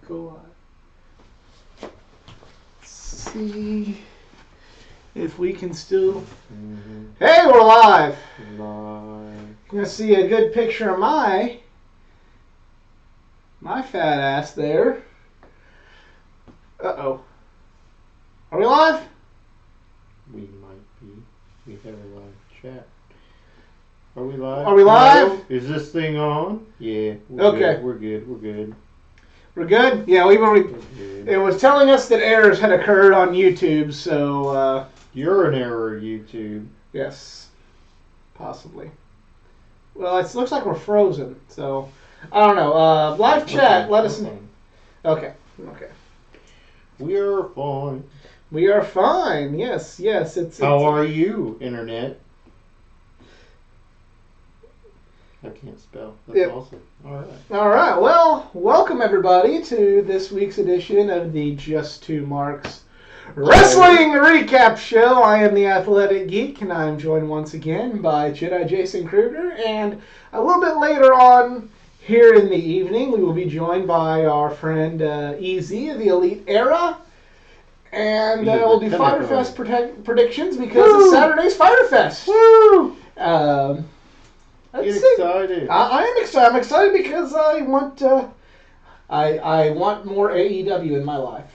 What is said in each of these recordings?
Go live. Let's see if we can still. Hey, we're live. You're gonna see a good picture of my fat ass there. Uh-oh. Are we live? We might be. We have a live chat. Are we live? Are we live? No? Is this thing on? Yeah. Okay. We're good. We're good? Yeah, we've already. It was telling us that errors had occurred on YouTube, so. You're an error, YouTube. Yes. Possibly. Well, it looks like we're frozen, so. I don't know. Live chat, let us know. Okay. We are fine. We are fine. Yes. How are you, Internet? I can't spell. That's awesome. All right. Well, welcome everybody to this week's edition of the Just Two Marks Wrestling Recap Show. I am the Athletic Geek, and I am joined once again by Jedi Jason Kruger. And a little bit later on here in the evening, we will be joined by our friend Easy of the Elite Era. And we'll do Fyter Fest predictions because it's Saturday's Fyter Fest. Woo! Get excited. I am excited. I'm excited because I want I want more AEW in my life.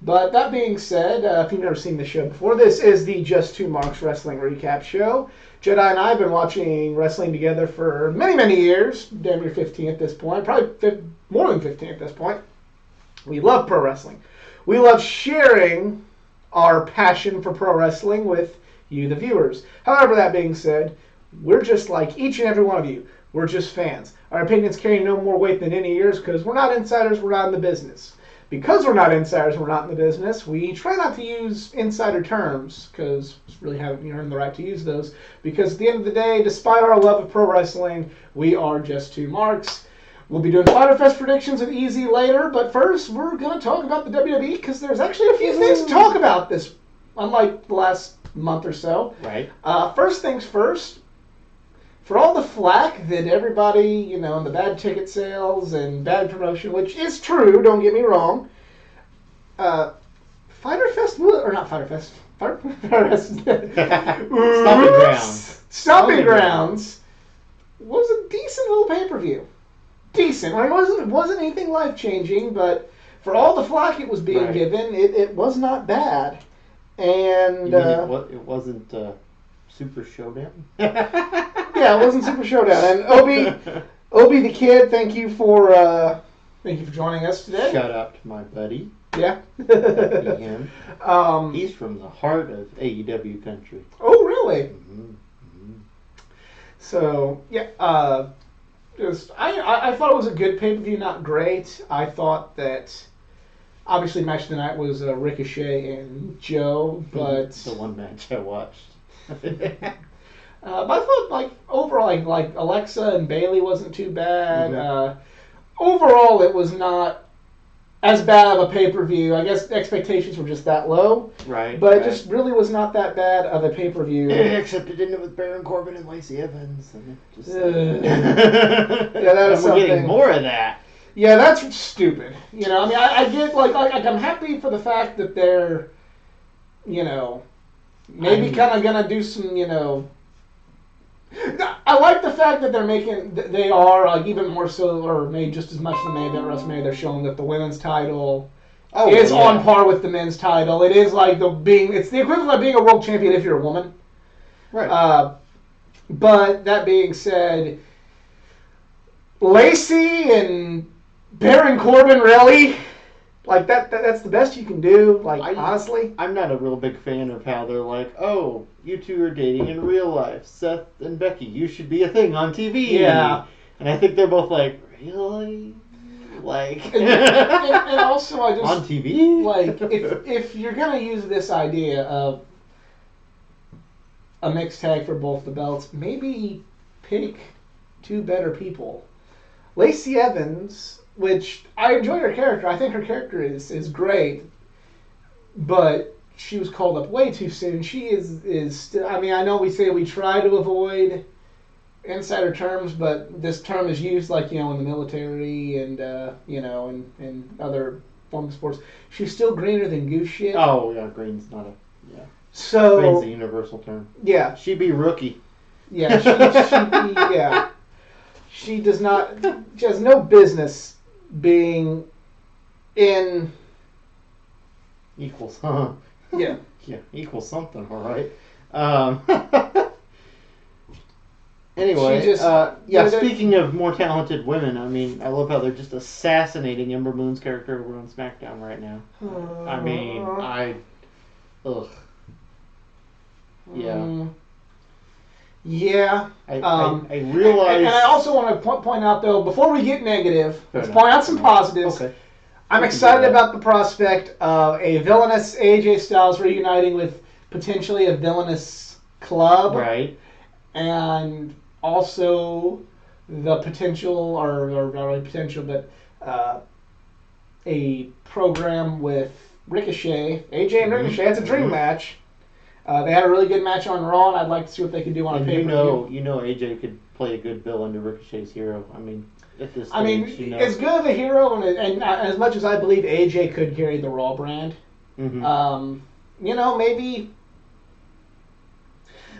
But that being said, if you've never seen the show before, this is the Just Two Marks Wrestling Recap Show. Jedi and I have been watching wrestling together for many, many years. Damn near 15 at this point. Probably more than 15 at this point. We love pro wrestling. We love sharing our passion for pro wrestling with you, the viewers. However, that being said, we're just like each and every one of you. We're just fans. Our opinions carry no more weight than any of yours because we're not insiders, we're not in the business. Because we're not insiders, we're not in the business, we try not to use insider terms because we really haven't earned the right to use those. Because at the end of the day, despite our love of pro wrestling, we are just two marks. We'll be doing Fyter Fest predictions with Easy later, but first we're going to talk about the WWE because there's actually a few things to talk about this, unlike the last month or so. Right. First things first. For all the flack that everybody, in the bad ticket sales and bad promotion, which is true, don't get me wrong, Fyter Fest, or not Fyter Fest, Fyter Fest, Stomping Grounds was a decent little pay-per-view. Decent. I mean, it wasn't anything life-changing, but for all the flack it was being given, it was not bad. And you mean it wasn't Super Showdown? Yeah, it wasn't Super Showdown. And Obi the Kid, thank you for joining us today. Shout out to my buddy. Yeah. Him. He's from the heart of AEW country. Oh, really? Mm-hmm. So yeah, I thought it was a good pay-per-view, not great. I thought that obviously match of the night was Ricochet and Joe, but the one match I watched. But I thought, overall, like Alexa and Bayley wasn't too bad. Mm-hmm. Overall, it was not as bad of a pay-per-view. I guess expectations were just that low. Right. But it just really was not that bad of a pay-per-view. Except it ended with Baron Corbin and Lacey Evans. And just yeah, that was something. We're getting more of that. Yeah, that's stupid. I get, I'm happy for the fact that they're, maybe kind of going to do some, I like the fact that they are even more so, or made just as much than they did at WrestleMania. They're showing that the women's title is on par with the men's title. It is like it's the equivalent of being a world champion if you're a woman. Right. But that being said, Lacey and Baron Corbin, really? That's the best you can do, honestly? I'm not a real big fan of how they're like, oh, you two are dating in real life. Seth and Becky, you should be a thing on TV. Yeah. And I think they're both like, really? And also I just... On TV? If you're going to use this idea of a mixed tag for both the belts, maybe pick two better people. Lacey Evans... which I enjoy her character. I think her character is great, but she was called up way too soon. She is still. I mean, I know we say we try to avoid insider terms, but this term is used like, in the military and, and other forms of sports. She's still greener than goose shit. Oh, yeah, green's not a... Yeah. So... Green's a universal term. Yeah. She be rookie. Yeah, yeah. She does not... She has no business being in... Equals, huh? Yeah. Yeah, equals something, all right. Anyway, speaking of more talented women, I mean, I love how they're just assassinating Ember Moon's character over on SmackDown right now. I mean, ugh. Yeah. Yeah. I realize... And I also want to point out, though, before we get negative, let's point out some positives. Okay. I'm excited about the prospect of a villainous AJ Styles reuniting with potentially a villainous club. Right. And also the potential, or not really potential, but a program with Ricochet. AJ and Ricochet, it's a dream match. They had a really good match on Raw, and I'd like to see what they could do on a pay-per-view. You know AJ could play a good villain to Ricochet's hero. I mean, at this stage, as good of a hero, and as much as I believe AJ could carry the Raw brand,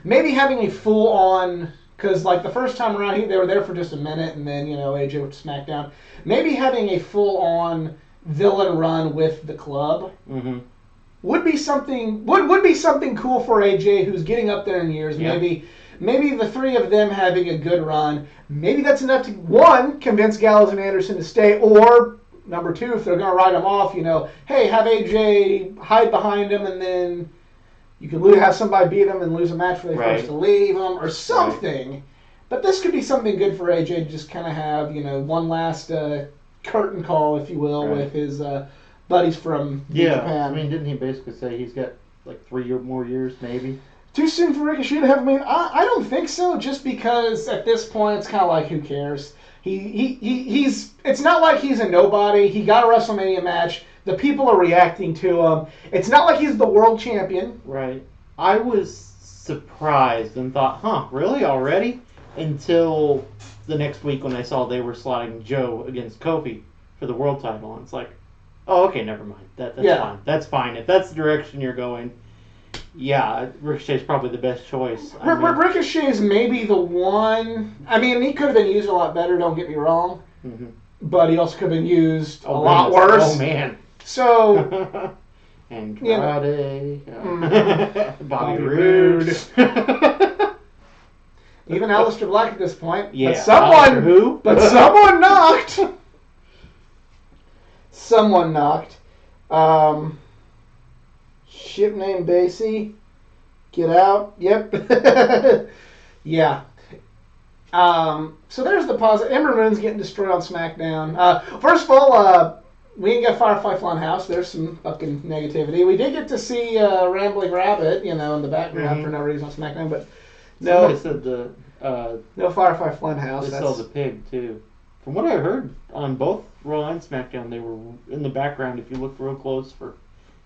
maybe having a full-on, because like the first time around, they were there for just a minute, and then AJ went to SmackDown. Maybe having a full-on villain run with the club would be something. Would be something cool for AJ, who's getting up there in years. Yeah. Maybe the three of them having a good run. Maybe that's enough to, one, convince Gallows and Anderson to stay, or number two, if they're going to write them off, hey, have AJ hide behind him, and then you could have somebody beat him and lose a match where they forced to leave him, or something. Right. But this could be something good for AJ to just kind of have, one last curtain call, if you will, with his buddies from Japan. I mean, didn't he basically say he's got like 3 more years, maybe? Too soon for Ricochet to have. I don't think so. Just because at this point it's kind of like, who cares? He's. It's not like he's a nobody. He got a WrestleMania match. The people are reacting to him. It's not like he's the world champion. Right. I was surprised and thought, really already? Until the next week when I saw they were slotting Joe against Kofi for the world title, and it's like, oh, okay, never mind. That's fine. That's fine. If that's the direction you're going, yeah, Ricochet's probably the best choice. Ricochet's maybe the one. I mean, he could have been used a lot better, don't get me wrong. Mm-hmm. But he also could have been used a lot worse. Oh, man. So... Andrade. Bobby Roode. Even Aleister Black at this point. Yeah. But someone knocked. Someone knocked. Ship named Basie. Get out. Yep. Yeah. So there's the positive. Ember Moon's getting destroyed on SmackDown. First of all, we didn't get Firefly Funhouse. There's some fucking negativity. We did get to see Rambling Rabbit, in the background for no reason on SmackDown, but no. Somebody said no Firefly Funhouse. They saw the pig too. From what I heard on both Raw and SmackDown, they were in the background if you look real close for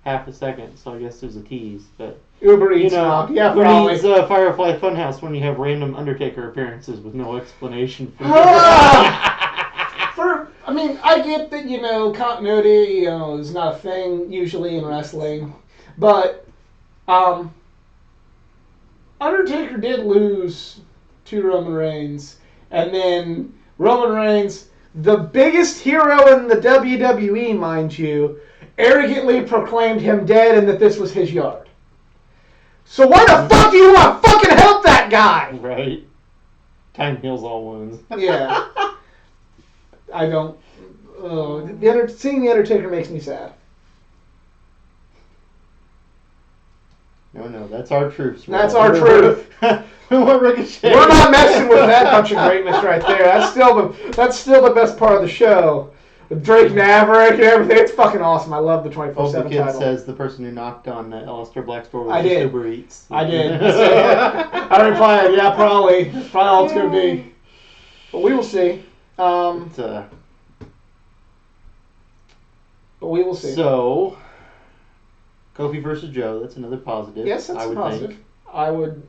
half a second. So I guess there's a tease, but Uber Eats, yeah, who needs Firefly Funhouse when you have random Undertaker appearances with no explanation for I get that, continuity, is not a thing usually in wrestling. But Undertaker did lose to Roman Reigns. And then Roman Reigns, the biggest hero in the WWE, mind you, arrogantly proclaimed him dead and that this was his yard. So why the fuck do you want to fucking help that guy? Right. Time heals all wounds. Yeah. I don't... seeing The Undertaker makes me sad. No, that's our truth. That's our truth. Ricochet. We're not messing with that bunch of greatness right there. That's still the best part of the show. With Drake Maverick and everything. It's fucking awesome. I love the 24/7 title. says the person who knocked on Aleister Black's door was Uber Eats. I did. I replied, yeah, probably. That's probably all it's going to be. But we will see. But we will see. So, Kofi versus Joe, that's another positive. Yes, that's a positive. Think. I would...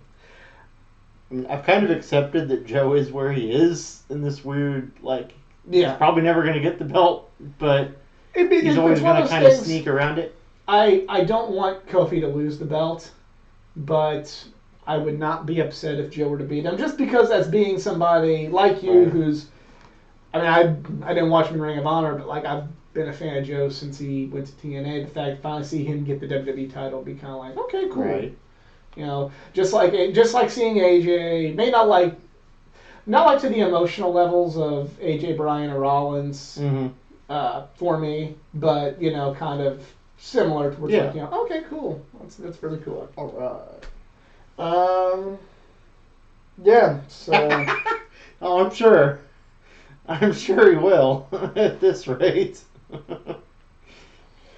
I mean, I've kind of accepted that Joe is where he is in this weird, like, Yeah. he's probably never going to get the belt, but he's always it's one going of to those kind of things- sneak around it. I don't want Kofi to lose the belt, but I would not be upset if Joe were to beat him, just because as being somebody like you Right. who's, I mean, I didn't watch him in Ring of Honor, but like I've been a fan of Joe since he went to TNA. The fact finally see him get the WWE title, be kind of like, okay, cool. Right. You know, just like seeing AJ, may not like to the emotional levels of AJ Bryan or Rollins Mm-hmm. for me, but you know, kind of similar to where it's Yeah. like, you know, okay, cool, that's really cool. All right. Yeah, so Oh, I'm sure. I'm sure he will at this rate.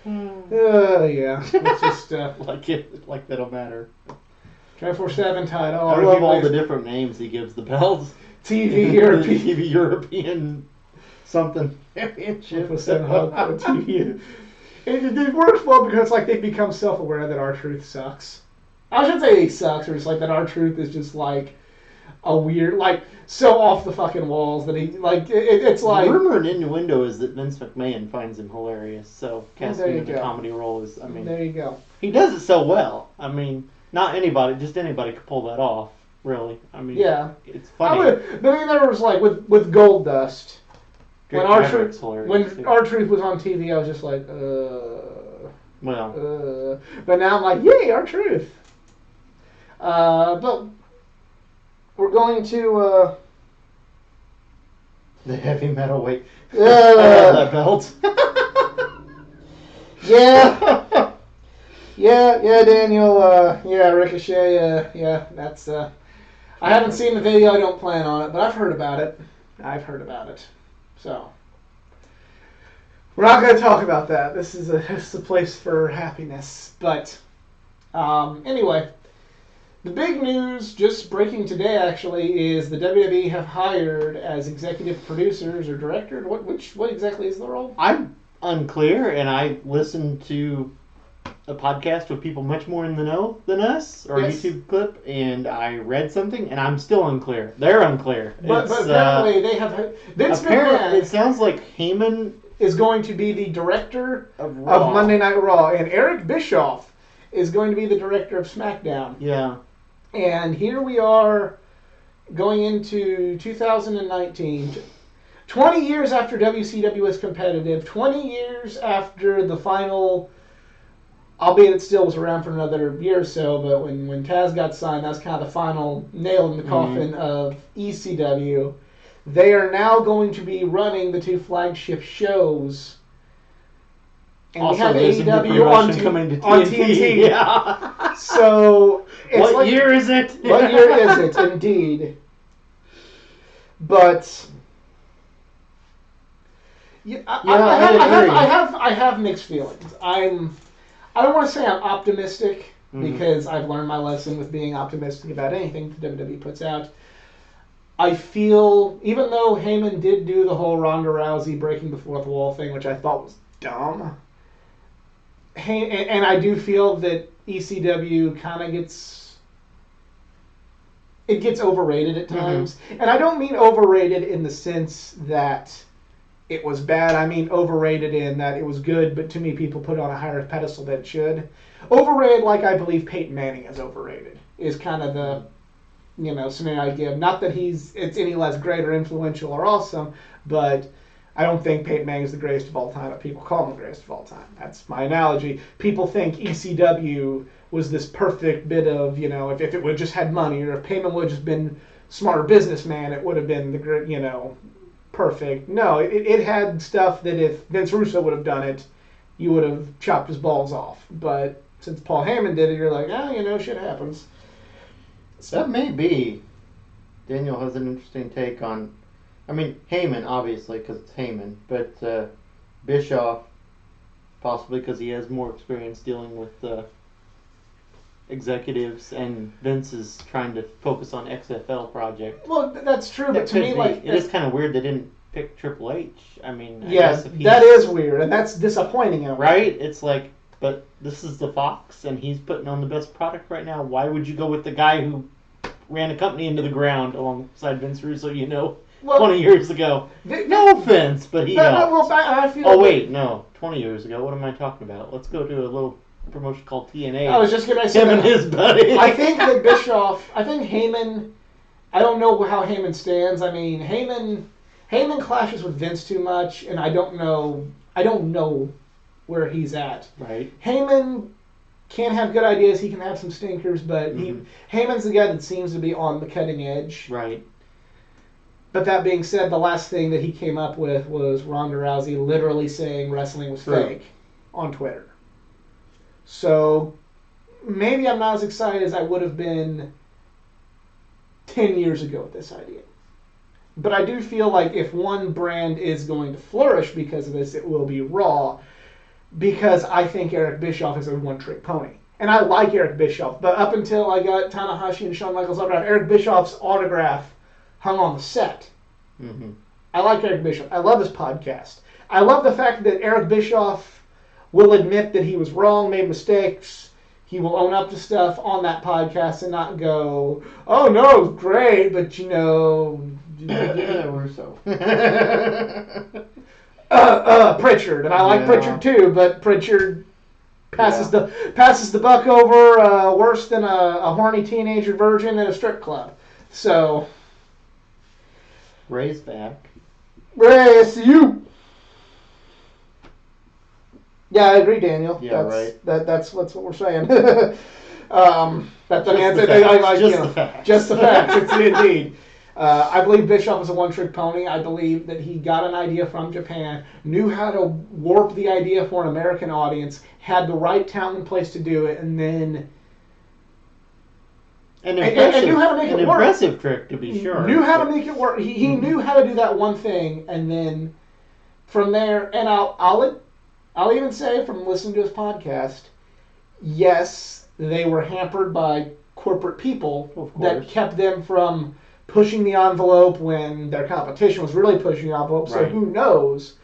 yeah, it's just like that'll matter. 24/7 title. I love all the different names he gives the belts. TV European. TV European something championship. 24/7 hardcore TV. It works well because it's like they've become self-aware that R-Truth sucks. I shouldn't say he sucks, or it's like that R-Truth is just like a weird, like so off the fucking walls that he like. It's like The rumor and innuendo is that Vince McMahon finds him hilarious. So casting there you him in a go. comedy role is, I mean, there you go. he does it so well. I mean, not anybody, just anybody could pull that off. Really, I mean, Yeah. it's funny. But I mean, there was like with Gold Dust. When Drake Maverick's R-Truth hilarious, when too. R-Truth was on TV, I was just like, Well, But now I'm like, yay, R-Truth. But we're going to. the heavy metal weight. I Uh, love that belt. yeah, yeah, Daniel. Yeah, Ricochet. Yeah, that's. I haven't seen the video. I don't plan on it, but I've heard about it. So we're not going to talk about that. This is a place for happiness. But anyway, the big news just breaking today actually is the WWE have hired as executive producers or director. What exactly is the role? I'm unclear, and I listened to a podcast with people much more in the know than us, or Yes. a YouTube clip, and I read something, and I'm still unclear. They're unclear. But apparently they have Vince apparently, it McMahon sounds like Heyman is going to be the director of Raw. of Monday Night Raw, and Eric Bischoff is going to be the director of SmackDown. Yeah. And here we are going into 2019, 20 years after WCW was competitive, 20 years after the final, albeit it still was around for another year or so, but when Taz got signed, that's kind of the final nail in the coffin of ECW. They are now going to be running the two flagship shows. And Also, we have there's a new AEW on, promotion coming to on TNT. TNT. Yeah. So, it's What like, year is it? what year is it, indeed? But yeah, I have mixed feelings. I don't want to say I'm optimistic because I've learned my lesson with being optimistic about anything the WWE puts out. I feel, even though Heyman did do the whole Ronda Rousey breaking the fourth wall thing, which I thought was dumb, and I do feel that ECW kind of gets overrated at times. And I don't mean overrated in the sense that it was bad. I mean overrated in that it was good, but to me people put it on a higher pedestal than it should. Overrated, like I believe Peyton Manning is overrated, is kind of the scenario I give. Not that it's any less great or influential or awesome, but I don't think Peyton Manning is the greatest of all time, but people call him the greatest of all time. That's my analogy. People think ECW was this perfect bit of, if it would have just had money, or if Peyton would have just been a smarter businessman, it would have been the perfect. No, it had stuff that if Vince Russo would have done it, you would have chopped his balls off. But since Paul Heyman did it, you're like, shit happens. That may be. Daniel has an interesting take on. I mean, Heyman, obviously, because it's Heyman, but Bischoff, possibly because he has more experience dealing with executives, and Vince is trying to focus on XFL project. Well, that's true, but to me, it is kind of weird they didn't pick Triple H. I mean, I yeah, guess if that is weird, and that's disappointing. In a way. Right? It's like, but this is the Fox, and he's putting on the best product right now. Why would you go with the guy who ran a company into the ground alongside Vince Russo, 20 Well, years ago. th- No offense, but he no, helped. well, I feel. Oh, wait, no. 20 years ago. What am I talking about? Let's go to a little promotion called TNA. I was just gonna say Him and that. his buddy. I think that Bischoff. I think Heyman. I don't know how Heyman stands. I mean, Heyman clashes with Vince too much, and I don't know. I don't know where he's at. Right. Heyman can have good ideas. He can have some stinkers, but Heyman's the guy that seems to be on the cutting edge. Right. But that being said, the last thing that he came up with was Ronda Rousey literally saying wrestling was fake on Twitter. So maybe I'm not as excited as I would have been 10 years ago with this idea. But I do feel like if one brand is going to flourish because of this, it will be Raw. Because I think Eric Bischoff is a one-trick pony. And I like Eric Bischoff. But up until I got Tanahashi and Shawn Michaels autograph, Eric Bischoff's autograph hung on the set. Mm-hmm. I like Eric Bischoff. I love his podcast. I love the fact that Eric Bischoff will admit that he was wrong, made mistakes. He will own up to stuff on that podcast and not go, oh no, great, but Or so. Pritchard, and I like Pritchard too, but Pritchard passes the buck over worse than a horny teenager virgin at a strip club. So Ray's back. Ray, it's you. Yeah, I agree, Daniel. Yeah, right. right. That's what we're saying. That's an answer. Just the facts. It's indeed. I believe Bischoff is a one-trick pony. I believe that he got an idea from Japan, knew how to warp the idea for an American audience, had the right talent in place to do it, and then And knew how to make it work. impressive trick, to be sure. Knew how to make it work. He knew how to do that one thing, and then from there, and I'll even say from listening to his podcast, yes, they were hampered by corporate people that kept them from pushing the envelope when their competition was really pushing the envelope. So Right. who knows?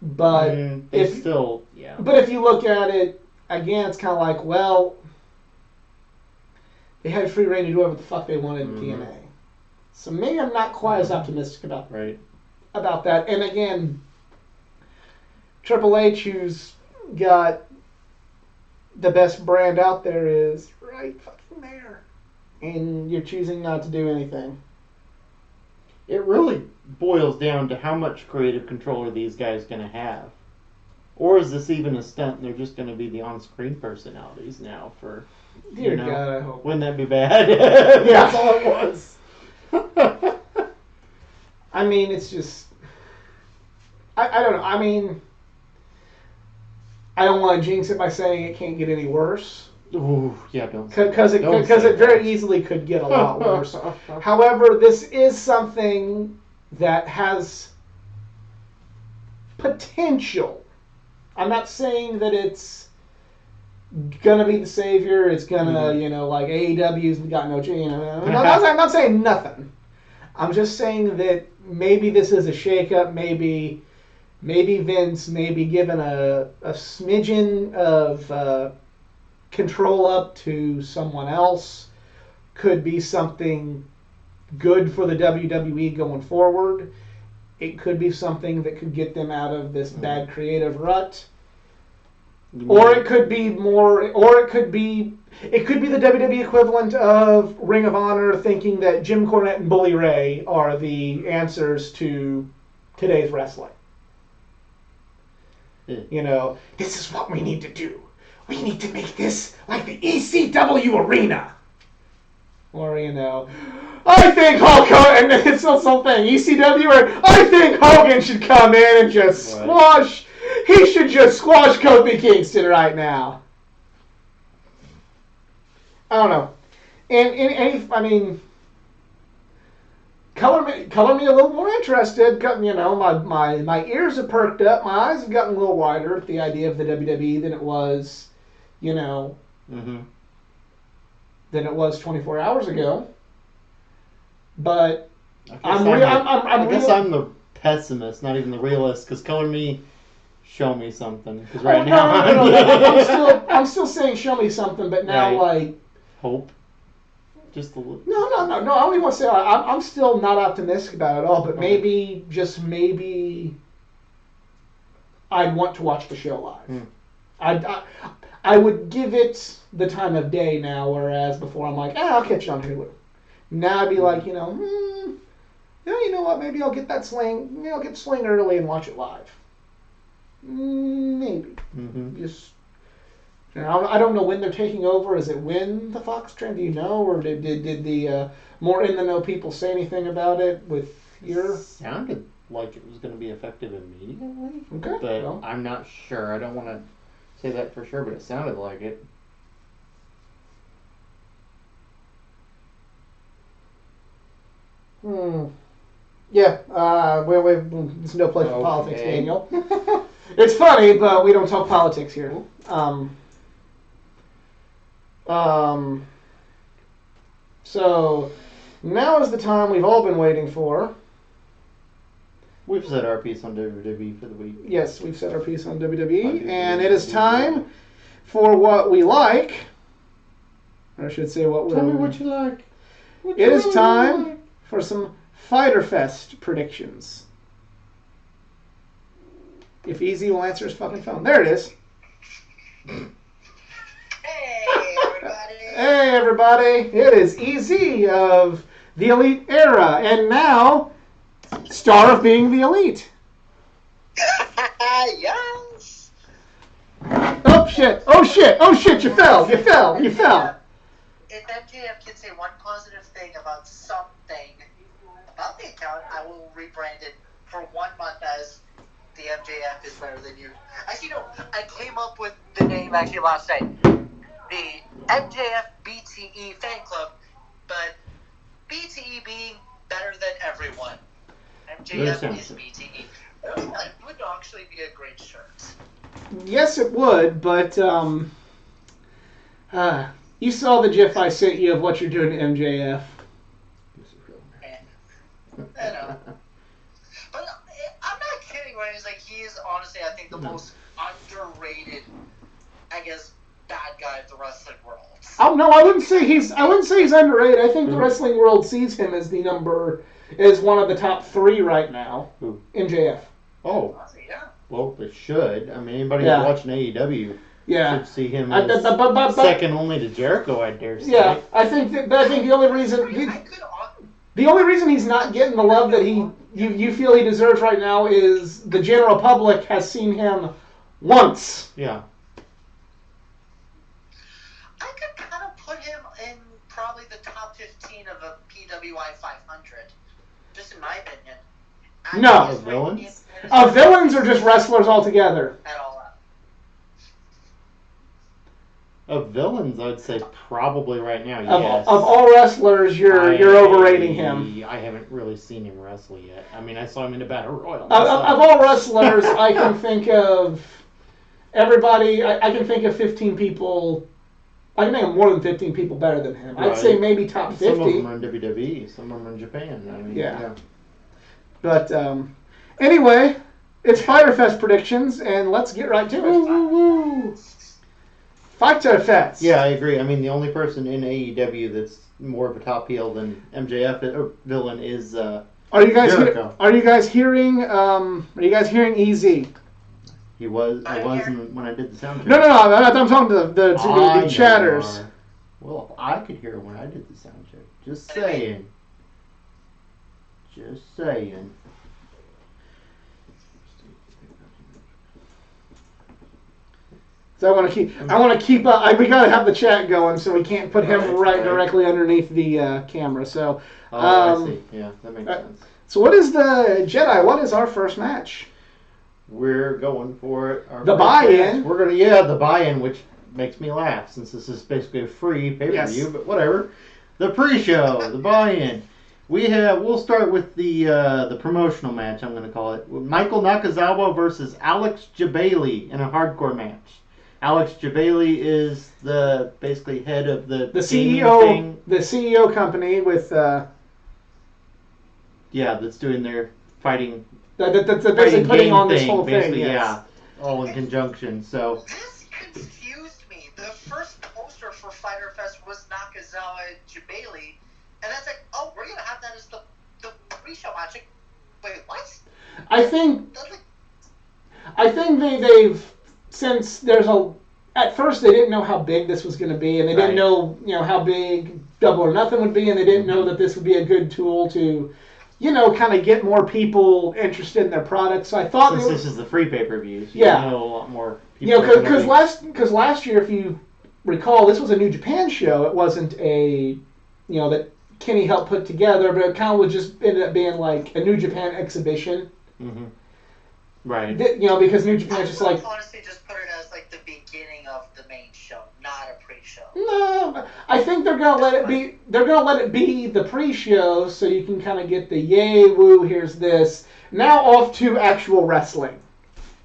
But but if you look at it again, it's kind of like, well, they had free reign to do whatever the fuck they wanted in TNA. So maybe I'm not quite as optimistic about that. And again, Triple H, who's got the best brand out there, is right fucking there. And you're choosing not to do anything. It really boils down to how much creative control are these guys going to have. Or is this even a stunt and they're just going to be the on-screen personalities now for, Dear God, I hope. Wouldn't that be bad? Yeah. That's all it was. I mean, it's just... I don't know. I mean, I don't want to jinx it by saying it can't get any worse. Ooh, yeah, don't. Because it very easily could get a lot worse. However, this is something that has potential. I'm not saying that it's gonna be the savior. It's gonna, like AEW's got no, I'm not saying nothing. I'm just saying that maybe this is a shakeup. Maybe Vince maybe given a smidgen of control up to someone else could be something good for the WWE going forward. It could be something that could get them out of this bad creative rut. Or it could be the WWE equivalent of Ring of Honor thinking that Jim Cornette and Bully Ray are the answers to today's wrestling. Yeah. This is what we need to do. We need to make this like the ECW arena. Or, I think Hulk Hogan, and it's not something, ECW, or I think Hogan should come in and just squash, he should just squash Kofi Kingston right now. I don't know. And I mean, color me a little more interested. My ears have perked up, my eyes have gotten a little wider at the idea of the WWE than it was, than it was 24 hours ago. But I guess I'm the pessimist, not even the realist. Because color me, show me something. Because no. I'm still saying show me something. But now, right. Hope. Just a little. No. I only want to say I'm still not optimistic about it at all, but maybe, just maybe, I'd want to watch the show live. I would give it the time of day now, whereas before I'm like, I'll catch it on Hulu. Now I'd be like, you know what? Maybe I'll get that Sling. Maybe I'll get Sling early and watch it live. Maybe. Just. I don't know when they're taking over. Is it when the Fox trend? Do you know, or did the more in the know people say anything about it with your? Sounded like it was going to be effective immediately. Okay. But well, I'm not sure. I don't want to say that for sure, but it sounded like it. Yeah. There's no place for politics, Daniel. It's funny, but we don't talk politics here. So now is the time we've all been waiting for. We've said our piece on WWE for the week. Yes, we've said our piece on WWE, and it is time for what we like. Or I should say what we're... Tell me what you like. It is time for some Fyter Fest predictions. If Easy will answer his fucking phone. There it is. Hey everybody, it is Easy of the Elite Era, and now star of Being the Elite. Yes. Oh shit, you fell. If MJF can say one positive thing about something about the account, I will rebrand it for 1 month as the MJF is better than you. Actually, no, I came up with the name actually last night. The MJF BTE fan club, but BTE being better than everyone. MJF is BTE. That would actually be a great shirt. Yes, it would, but you saw the GIF I sent you of what you're doing to MJF. I know. But I'm not kidding, right? It's like he's honestly, I think, the most underrated, I guess, bad guy of the wrestling world. Oh no, I wouldn't say he's underrated. I think the wrestling world sees him as one of the top 3 right now. Who? MJF. Oh. Yeah. Well, they should. I mean, anybody who's watching AEW should see him as second only to Jericho, I dare say. Yeah, I think the only reason he's not getting the love that you feel he deserves right now is the general public has seen him once. Yeah. I could kind of put him in probably the top 15 of a PWI 500, just in my opinion. No. Villains? Villains are just wrestlers altogether. At all. Of villains, I'd say probably right now, yes. Of all wrestlers, you're overrating him. I haven't really seen him wrestle yet. I mean, I saw him in a Battle Royal. Of all wrestlers, I can think of everybody. I can think of 15 people. I can think of more than 15 people better than him. Right. I'd say maybe top 50. Some of them are in WWE, some of them are in Japan. I mean, yeah. But anyway, it's Fyter Fest predictions, and let's get right to it. Woo. Fyter Fest. Yeah, I agree. I mean, the only person in AEW that's more of a top heel than MJF or villain is Are you guys Jericho. Are you guys hearing EZ? He was. I wasn't when I did the sound check. No. I'm talking to the chatters. Well, if I could hear when I did the sound check. Just saying. So I want to keep. We gotta have the chat going, so we can't put him directly underneath the camera. So. I see. Yeah, that makes sense. So what is the Jedi? What is our first match? We're going for it. The buy-in. We're gonna the buy-in, which makes me laugh since this is basically a free pay-per-view. But whatever. The pre-show, the buy-in. We'll start with the promotional match. I'm gonna call it Michael Nakazawa versus Alex Jabali in a hardcore match. Alex Jabali is the basically head of the CEO thing. The CEO company with that's doing their fighting. That's basically putting on this whole thing. Yeah, all in conjunction. So this confused me. The first poster for Fyter Fest was Nakazawa. Nakazawa and Jabali, and that's like, oh, we're gonna have that as the pre-show match. Like, wait, what? I think That's like, they've since there's a at first they didn't know how big this was going to be, and they didn't Right. know how big Double or Nothing would be, and they didn't know that this would be a good tool to kind of get more people interested in their products. So I thought Since they would, this is the free pay-per-views, Yeah. you know a lot more people. because last year, if you recall, this was a New Japan show. It wasn't a that Kenny helped put together, but it kind of would just ended up being like a New Japan exhibition. Mm-hmm. Right. Because New Japan I is just would like. honestly just put it as like the beginning of the main show, not a pre-show. No, I think they're gonna let it be. They're gonna let it be the pre-show, so you can kind of get the yay woo. Here's this. Now off to actual wrestling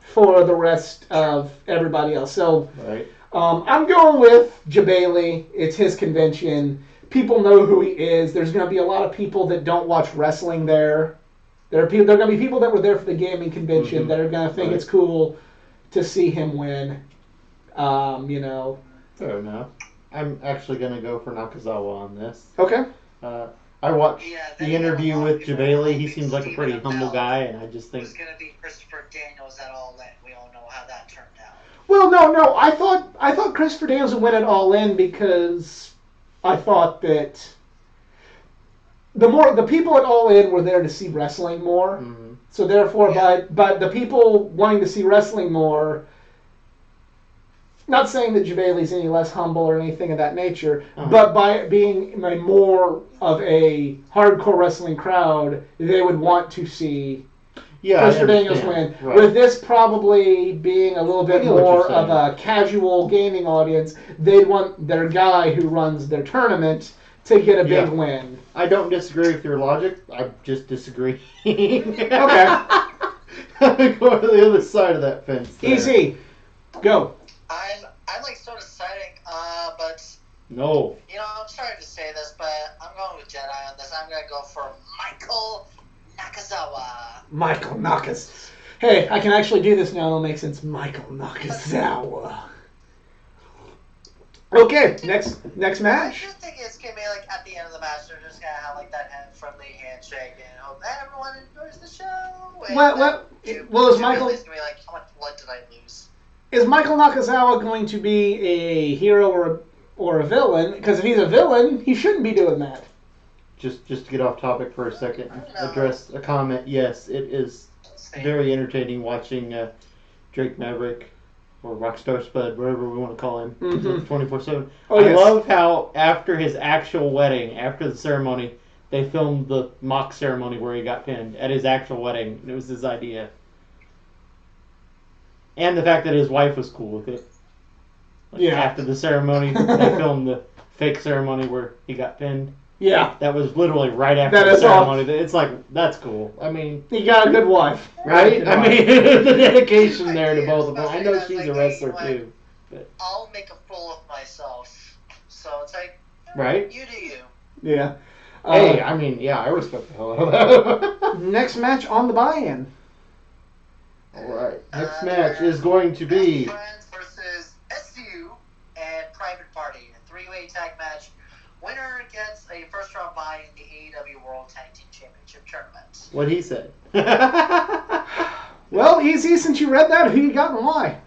for the rest of everybody else. So Right. I'm going with Jabali. It's his convention. People know who he is. There's gonna be a lot of people that don't watch wrestling there. There are gonna be people that were there for the gaming convention that are gonna think Right. it's cool to see him win. Fair enough. I'm actually going to go for Nakazawa on this. Okay. I watched Yeah, the then interview a lot with of people Jabali. He think seems like a pretty Stephen humble Amell guy, and I just think was going to be Christopher Daniels at All In. We all know how that turned out. Well, no. I thought Christopher Daniels would win it All In because I thought that the people at All In were there to see wrestling more. Mhm. So therefore, but the people wanting to see wrestling more. Not saying that Jabali's any less humble or anything of that nature, but by it being a more of a hardcore wrestling crowd, they would want to see Christopher Daniels win. Right. With this probably being a little bit I get what more you're of saying. a casual gaming audience, they'd want their guy who runs their tournament to get a big Yeah. win. I don't disagree with your logic. I just disagree. Okay. I'm going to the other side of that fence. there. Easy. Go. I'm like sort of siding, but No. I'm sorry to say this, but I'm going with Jedi on this. I'm gonna go for Michael Nakazawa. Michael Nakas. Hey, I can actually do this now. It'll make sense. Michael Nakazawa. Okay, next I match. just think it's gonna be like at the end of the match, they're just gonna have like that friendly handshake and hope that everyone enjoys the show. And Is Michael Jabali's gonna be like, how much blood did I lose? is Michael Nakazawa going to be a hero or a villain? Because if he's a villain, he shouldn't be doing that. Just to get off topic for a second, I don't know. address a comment. Yes, it is very entertaining watching Drake Maverick or Rockstar Spud, whatever we want to call him, 24/7. Oh, I yes. love how after his actual wedding, after the ceremony, they filmed the mock ceremony where he got pinned at his actual wedding. And it was his idea. And the fact that his wife was cool with it. Like, Yeah. After the ceremony, they filmed the fake ceremony where he got pinned. Yeah, That was literally right after That the is ceremony. It's like, that's cool. I mean, he got a good wife. right? I mean, the dedication there to Yeah, both of them. I know especially she's that's a like, wrestler hey, too. I'll make a fool of myself. So it's like, Right? you do you. Yeah. Hey, I mean, yeah, I respect the hell out of that. Next match on the buy-in. Alright, next match is going to be... Best Friends versus SCU and Private Party. A three-way tag match. Winner gets a first-round bye in the AEW World Tag Team Championship tournament. What he said. Well, easy since you read that. Who you got and why?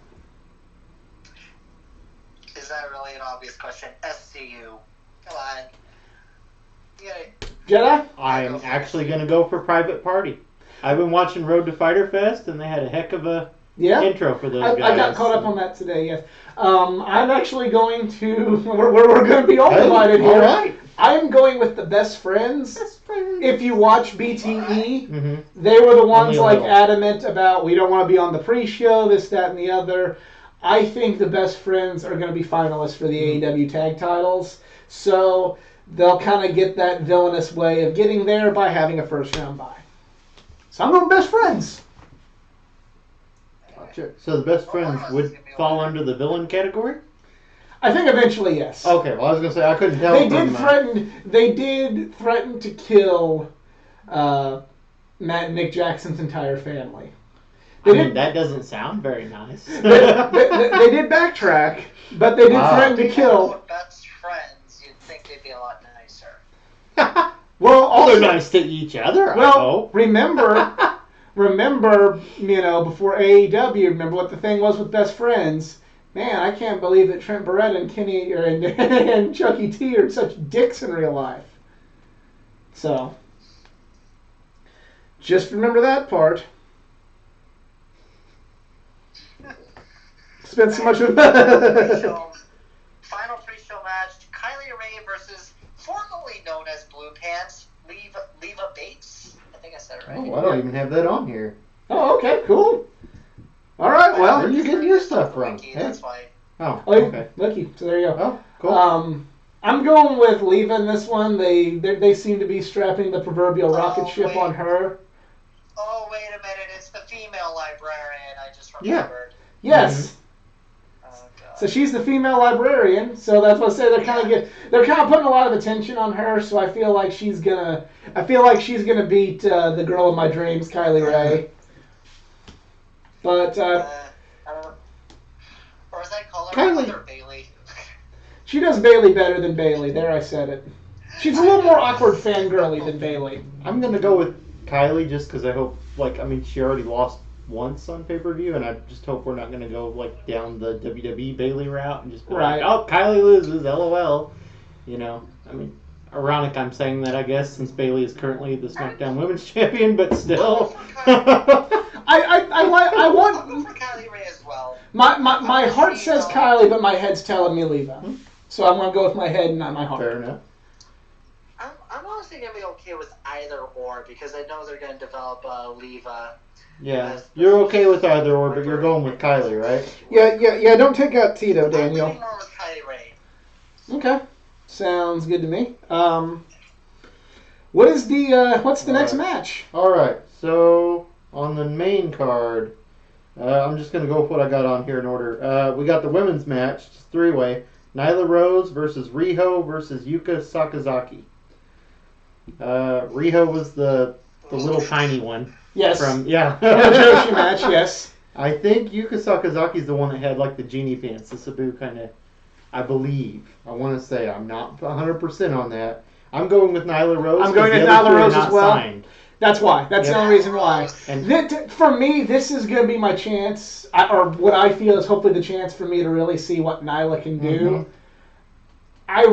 Is that really an obvious question? SCU. Come on. You gotta, Jedi? I'm actually going to go for Private Party. I've been watching Road to Fighter Fest, and they had a heck of a Yeah. intro for those I guys. got caught up on that today. Yes. I'm actually going to. We're going to be all divided here. All right. I'm going with the Best Friends. If you watch BTE, Mm-hmm. they were the ones Only a like little. adamant about we don't want to be on the pre-show, this, that, and the other. I think the Best Friends are going to be finalists for the AEW tag titles, so they'll kind of get that villainous way of getting there by having a first round bye. So I'm going Best Friends. Gotcha. So the Best Friends would fall under the villain category? I think eventually, yes. Okay, well I was going to say, I couldn't tell They from did threaten to kill Matt and Nick Jackson's entire family. that doesn't sound very nice. They did backtrack, but they did Wow. threaten to kill. Best friends, you'd think they'd Well, Oh, they're also, nice to each other. I well, hope. remember, before AEW, remember what the thing was with Best Friends. Man, I can't believe that Trent Barretta and Kenny and Chucky T are such dicks in real life. So, just remember that part. Spent so much of Final pre-show match: Kylie Ray versus formerly known as Blue Pants, Leva Bates. I think I said it right. Oh, I don't even have that on here. Oh, okay, cool. All right, well, Where are you getting your stuff from? Wiki, that's why. Oh, oh, okay. lucky. So there you go. Oh, cool. I'm going with Leva in this one. They seem to be strapping the proverbial rocket ship on her. Oh, wait a minute! It's the female librarian. I just remembered. Yes. Mm-hmm. Oh, God. So she's the female librarian. So that's what I say. They're kind of putting a lot of attention on her. So I feel like she's gonna beat the girl of my dreams, Kylie Ray. But I don't know. Or as I call her, Kylie. Mother Bailey. she does Bailey better than Bailey. There, I said it. She's a little more awkward fangirly than Bailey. I'm going to go with Kylie just because I hope, she already lost once on pay-per-view, and I just hope we're not going to go, down the WWE Bailey route and just be Right. oh, Kylie loses, LOL. Ironic I'm saying that, I guess, since Bailey is currently the SmackDown Women's Champion, but still. I I'll want go for Kylie Ray as well. my heart says Kylie, but my head's telling me Leva. So I'm gonna go with my head and not my heart. Fair enough. I'm honestly gonna be okay with either or because I know they're gonna develop Leva. Yeah, you're okay with either or, but you're going with Kylie, right? Yeah. Don't take out Tito, I'm Daniel. leaning more with Kylie Ray. Okay, sounds good to me. What's the next match? All right, so on the main card, I'm just going to go with what I got on here in order. We got the women's match, just three-way. Nyla Rose versus Riho versus Yuka Sakazaki. Riho was the little tiny one. Yes. Yeah. Joshi match. Yes. I think Yuka Sakazaki's the one that had the genie pants, the Sabu kind of. I believe. I want to say I'm not 100% on that. I'm going with Nyla Rose. I'm going with Nyla Rose as well. Signed. That's why. That's the only reason why. And for me, this is going to be my chance, or what I feel is hopefully the chance for me to really see what Nyla can do. Mm-hmm. I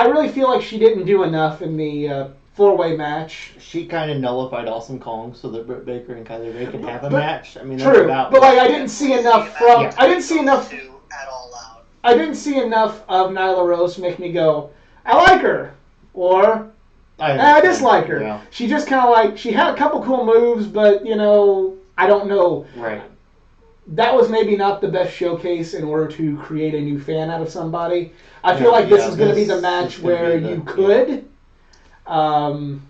really feel like she didn't do enough in the four-way match. She kind of nullified Awesome Kong so that Britt Baker and Kylie Ray could have a match. I mean, that's true, about but I didn't see enough from. I didn't see enough. At all out. I didn't see enough of Nyla Rose to make me go, I like her, or I dislike her. Yeah. She just kind of she had a couple cool moves, but I don't know. Right. That was maybe not the best showcase in order to create a new fan out of somebody. I feel like this is going to be the match where you could. And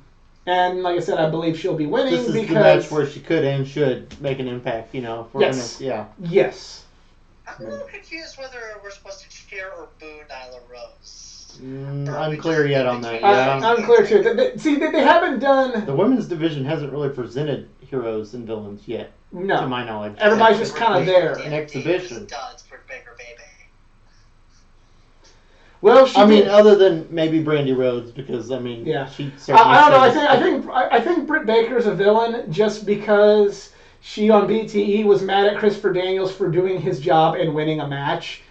like I said, I believe she'll be winning this is because the match where she could and should make an impact. If we're yes. Yes. I'm a little confused whether we're supposed to cheer or boo Nyla Rose. Unclear yet on that. Yeah. Unclear too. They haven't done. The women's division hasn't really presented heroes and villains yet. No. To my knowledge. Everybody's just kind of there. An exhibition. Duds for Baker Baby. Well, other than maybe Brandy Rhodes, because yeah. she certainly. I don't know. I think Britt Baker's a villain just because she on BTE was mad at Christopher Daniels for doing his job and winning a match.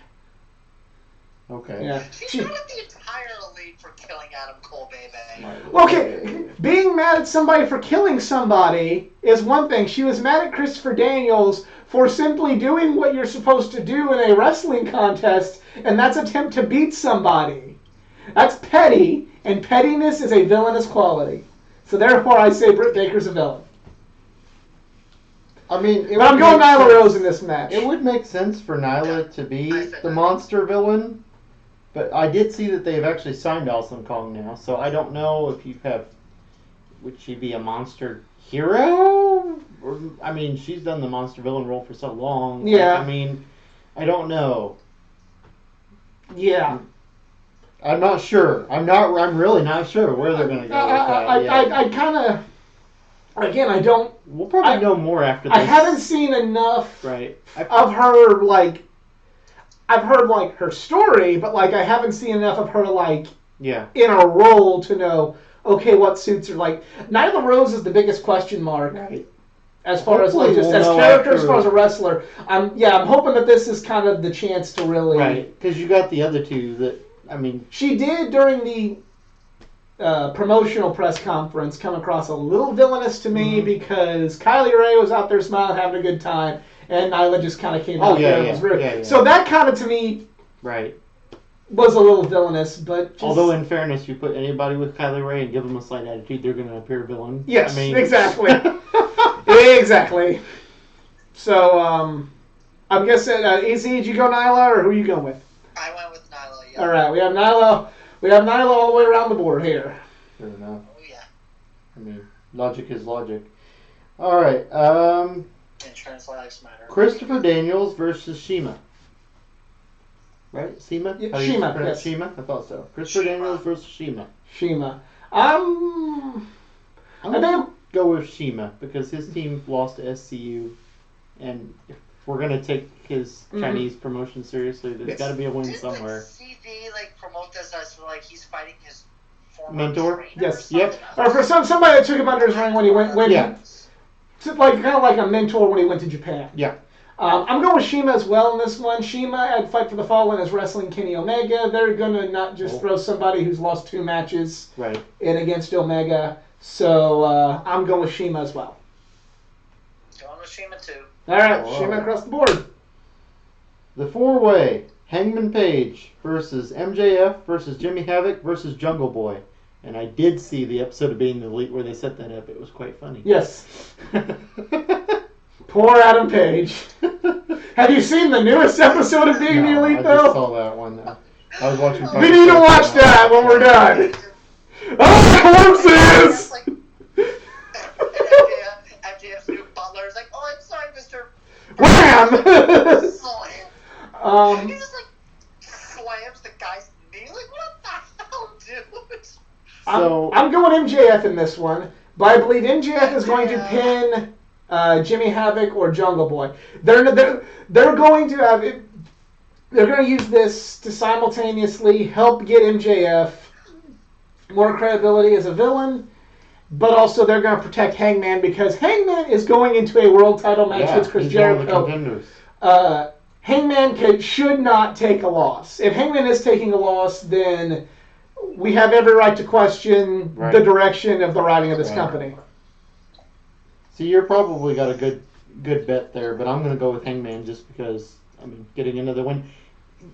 Okay. Yeah. She's not the entire elite for killing Adam Cole, baby. Okay, being mad at somebody for killing somebody is one thing. She was mad at Christopher Daniels for simply doing what you're supposed to do in a wrestling contest, and that's attempt to beat somebody. That's petty, and pettiness is a villainous quality. So therefore I say Britt Baker's a villain. But I'm going Nyla Rose in this match. It would make sense for Nyla to be the monster villain, but I did see that they've actually signed Awesome Kong now, so I don't know if would she be a monster hero? She's done the monster villain role for so long. Yeah. I don't know. Yeah. I'm not sure. I'm really not sure where they're going to go with that. I kind of... Again, I don't... We'll probably know more after this. I haven't seen enough right. of her, I've heard, her story, but, I haven't seen enough of her, in a role to know, okay, what suits are like. Nyla Rose is the biggest question mark. Right. As far as Hopefully like just we'll as know character, as after- far as a wrestler, I'm hoping that this is kind of the chance to really. Right, because you got the other two that, I mean, She did during the promotional press conference come across a little villainous to me because Kylie Ray was out there smiling, having a good time, and Nyla just kind of came out there and was rude. yeah. So that kind of to me right. was a little villainous, but just, Although in fairness, you put anybody with Kylie Ray and give them a slight attitude, they're going to appear villain. yes, I mean, exactly. Exactly. So, I'm guessing, Easy, did you go Nyla, or who are you going with? I went with Nyla. Yeah. All right, we have Nyla. We have Nyla all the way around the board here. Fair enough. Oh yeah. I mean, logic is logic. All right. Insurance lives matter. Christopher Daniels versus Shima. Right? Shima? Yeah, How do you Shima, pronounce yes. Shima? I thought so. Christopher Shima. Daniels versus Shima. Shima. I'm I going think to go with Shima because his team lost to SCU. And if we're going to take his Chinese promotion seriously, there's Yes. got to be a win Didn't somewhere. CD promote this as he's fighting his former Mentor? trainer Yes. or Yep. something? or for somebody that took him under his wing when he went Yeah. kind of like a mentor when he went to Japan. Yeah. I'm going with Shima as well in this one. Shima at Fight for the Fallen is wrestling Kenny Omega. They're going to not just throw somebody who's lost 2 matches Right. in against Omega. So I'm going with Shima as well. Going with Shima too. All right, Whoa. Shima across the board. The 4-way. Hangman Page versus MJF versus Jimmy Havoc versus Jungle Boy. And I did see the episode of Being the Elite where they set that up. It was quite funny. Yes. Poor Adam Page. Have you seen the newest episode of Being the No, Elite, I though? just saw that one. I was watching. We need to watch that when we're done. Oh, corpses! MJF's new butler is like, oh, I'm sorry, Mr. Wham! He just slams the guy's knee. Like, what the hell, dude? So I'm going MJF in this one, but I believe MJF is going to pin Jimmy Havoc or Jungle Boy. They're going to have it. They're going to use this to simultaneously help get MJF more credibility as a villain, but also they're going to protect Hangman because Hangman is going into a world title match with Chris he's one of the Jericho. contenders. Hangman should not take a loss. If Hangman is taking a loss, then we have every right to question the direction of the writing of this company. So you're probably got a good bet there, but I'm going to go with Hangman just because, I mean, getting into the win.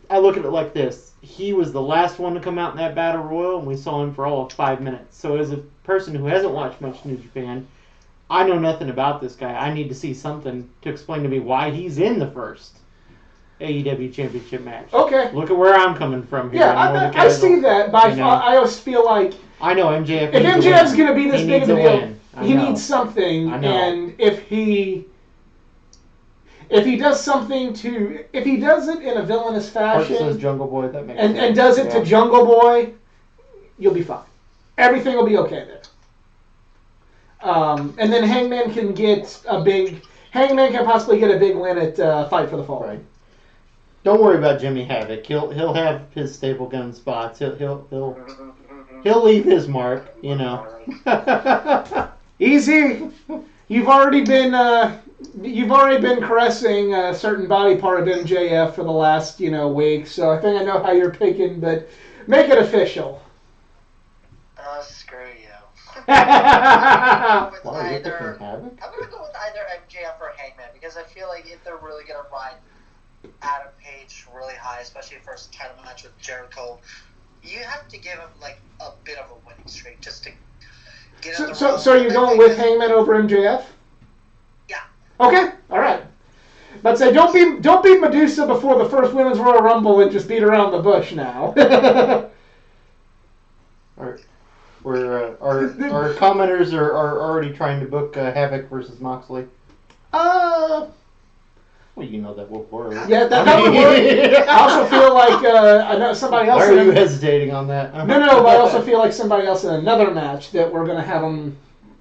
I look at it like this. He was the last one to come out in that Battle Royal, and we saw him for all of 5 minutes. So as a person who hasn't watched much New Japan, I know nothing about this guy. I need to see something to explain to me why he's in the first AEW Championship match. Okay. Look at where I'm coming from here. Yeah, I'm more the I see casual. that, but You know. I always feel like I know MJF. if needs to MJF's win. going to be this He big of needs a deal, win. I he know. needs something. I know. And if he does something if he does it in a villainous Hart says fashion Jungle Boy. That makes and sense. does it Yeah. to Jungle Boy, you'll be fine. Everything will be okay there. And then Hangman can possibly get a big win at Fight for the Fall. Right. Don't worry about Jimmy Havoc. He'll have his staple gun spots. He'll leave his mark. You know. Easy. You've already been caressing a certain body part of MJF for the last week, so I think I know how you're picking, but make it official. Screw you. Wow, you're picking Havoc? I'm gonna go with either MJF or Hangman because I feel like if they're really gonna ride Adam Page really high, especially for his title match with Jericho, you have to give him a bit of a winning streak just to get in the road. So you're going with Hangman over MJF? Yeah. Okay, all right. But say don't beat Medusa before the first Women's Royal Rumble and just beat around the bush now. Our commenters are already trying to book Havoc versus Moxley. Well, you know that will work. Yeah, that would work. I also feel like I know somebody else. Why are you hesitating on that? No, but I also feel like somebody else in another match that we're going to have them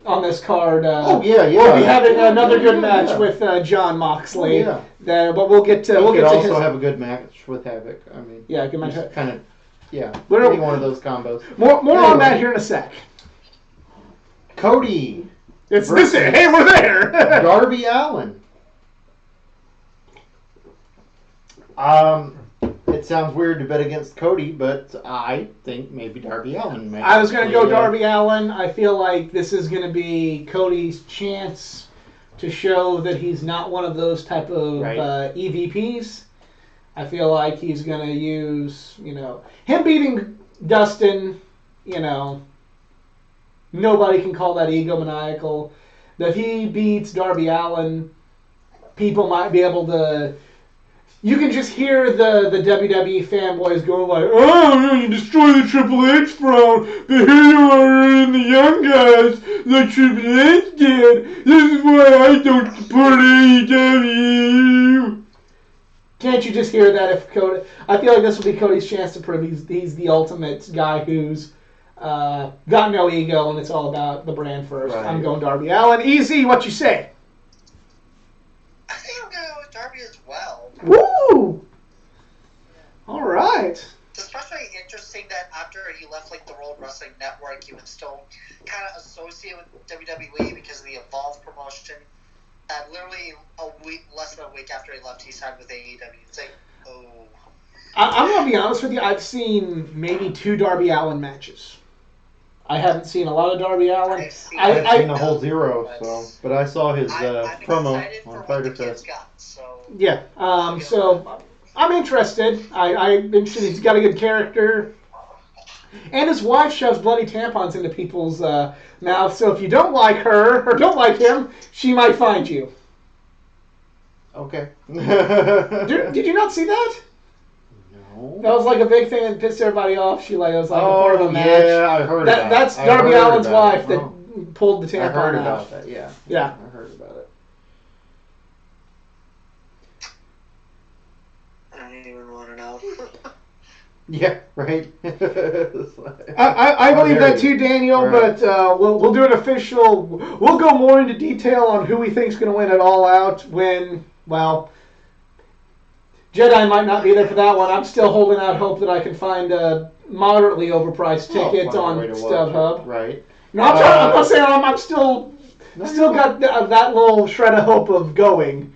on this card. Oh yeah. We'll be having another good match with John Moxley. Oh, yeah. But we'll get to He we'll could get to also his. have a good match with Havoc. I mean, Yeah, good match. kind of Yeah, We're- any one of those combos. More on Anyway. that here in a sec. Cody. It's versus this. Hey, we're there. Darby Allin. It sounds weird to bet against Cody, but I think maybe Darby Allin may. I was going to go actually, Darby Allin. I feel like this is going to be Cody's chance to show that he's not one of those type of Right. EVPs. I feel like he's going to use, him beating Dustin, nobody can call that egomaniacal. That he beats Darby Allin, people might be able to. You can just hear the WWE fanboys going like, "Oh, you destroy the Triple H throne, but here you are in the young guys like Triple H did. This is why I don't support AEW." Can't you just hear that if Cody? I feel like this will be Cody's chance to prove he's the ultimate guy who's got no ego and it's all about the brand first. Right. I'm going Darby Allin. Easy, what you say? I think I'm going to go with Darby as well. Woo! All right. It's especially interesting that after he left like the World Wrestling Network, he would still kind of associate with WWE because of the Evolve promotion. And literally less than a week after he left, he signed with AEW. It's like, oh. I'm going to be honest with you. I've seen maybe 2 Darby Allin matches. I haven't seen a lot of Darby Allin. I've seen, I've I- seen a whole 0, but I saw his I'm promo excited for on what Fyter the kids Fest. got. So Yeah. So I'm interested. I'm interested. He's got a good character. And his wife shoves bloody tampons into people's mouths. So if you don't like her or don't like him, she might find you. Okay. Did you not see that? No. That was like a big thing that pissed everybody off. It was like a part of a match. Yeah, I heard about That's it. I Darby heard Allin's about wife it. that Oh, pulled the I heard tampon about out. that, yeah. Yeah. I heard about it. I don't even want to know. Yeah, right. I believe dare that you. too, Daniel. Right. But we'll do an official. We'll go more into detail on who we think's going to win it all out when. Well, Jedi might not be there for that one. I'm still holding out hope that I can find a moderately overpriced ticket Find a on way to watch StubHub. it. Right. No, I'm not saying I'm still got that little shred of hope of going.